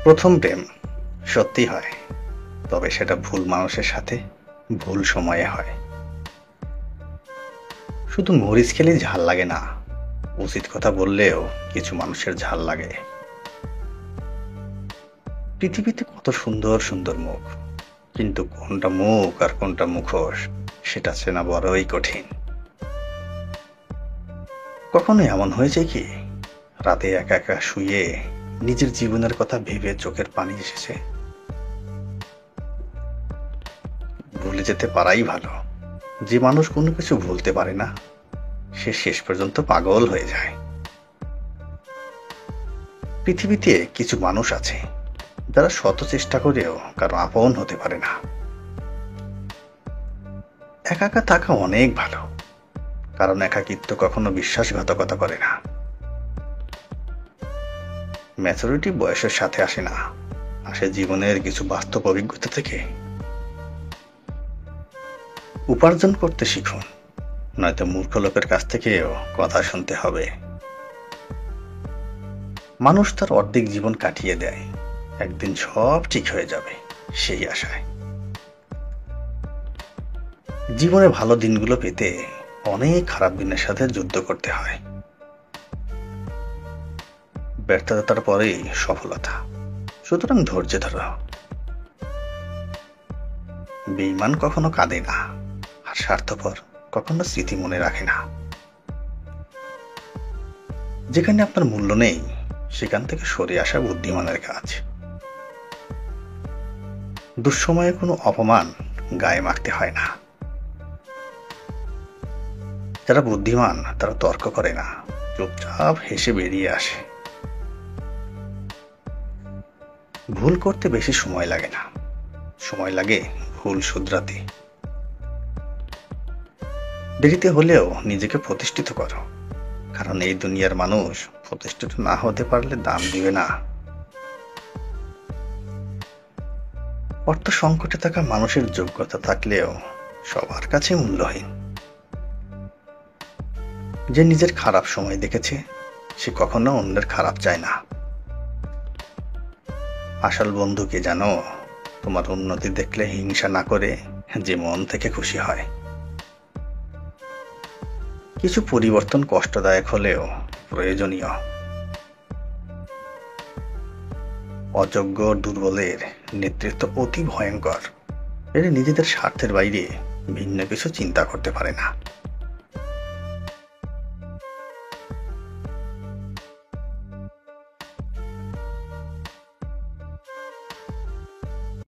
প্রথম প্রেম সত্যি হয়, তবে সেটা ভুল মানুষের সাথে ভুল সময়ে হয়। শুধু মরিচ খেলেই ঝাল লাগে না, উচিত কথা বললেও কিছু মানুষের ঝাল লাগে। পৃথিবীতে কত সুন্দর সুন্দর মুখ, কিন্তু কোনটা মুখ আর কোনটা মুখোশ সেটা চেনা বড়ই কঠিন। কখনো এমন হয়েছে কি, রাতে একা একা শুয়ে নিজের জীবনের কথা ভেবে চোখের পানি এসেছে? ভুলে যেতে পারাই ভালো। যে মানুষ কোনো কিছু ভুলতে পারে না, সে শেষ পর্যন্ত পাগল হয়ে যায়। পৃথিবীতে কিছু মানুষ আছে যারা শত চেষ্টা করেও কারো আপন হতে পারে না। একা একা থাকা অনেক ভালো, কারণ একাকিত্ব কখনো বিশ্বাসঘাতকতা করে না। ম্যাচুরিটি বয়সের সাথে আসে না, আসে জীবনের কিছু বাস্তব অভিজ্ঞতা থেকে। উপার্জন করতে শিখুন, নয়তো মূর্খ লোকের কাছ থেকেও কথা শুনতে হবে। মানুষ তার অর্ধেক জীবন কাটিয়ে দেয় একদিন সব ঠিক হয়ে যাবে সেই আশায়। জীবনে ভালো দিনগুলো পেতে অনেক খারাপ দিনের সাথে যুদ্ধ করতে হয়। ব্যর্থতার পরেই সফলতা, সুতরাং ধৈর্য ধরো। বেঈমান কখনো কাঁদে না, আর স্বার্থপর কখনো স্মৃতি মনে রাখে না। যেখানে আপনার মূল্য নেই, সেখান থেকে সরে আসা বুদ্ধিমানের কাজ। দুঃসময়ে কোনো অপমান গায়ে মাখতে হয় না। যারা বুদ্ধিমান তারা তর্ক করে না, চুপচাপ হেসে বেরিয়ে আসে। ভুল করতে বেশি সময় লাগে না, সময় লাগে ভুল শুধরাতে। দেরিতে হলেও নিজেকে প্রতিষ্ঠিত করো, কারণ এই দুনিয়ার মানুষ প্রতিষ্ঠিত না হতে পারলে দাম দিবে না। অর্থ সংকটে থাকা মানুষের যোগ্যতা থাকলেও সবার কাছে মূল্যহীন। যে নিজের খারাপ সময় দেখেছে, সে কখনো অন্যের খারাপ চায় না। আসল বন্ধুকে জানো, তোমার উন্নতি দেখলে হিংসা না করে যে মন থেকে খুশি হয়। কিছু পরিবর্তন কষ্টদায়ক হলেও প্রয়োজনীয়। অযোগ্য দুর্বলের নেতৃত্ব অতি ভয়ঙ্কর। এরা নিজেদের স্বার্থের বাইরে ভিন্ন কিছু চিন্তা করতে পারে না।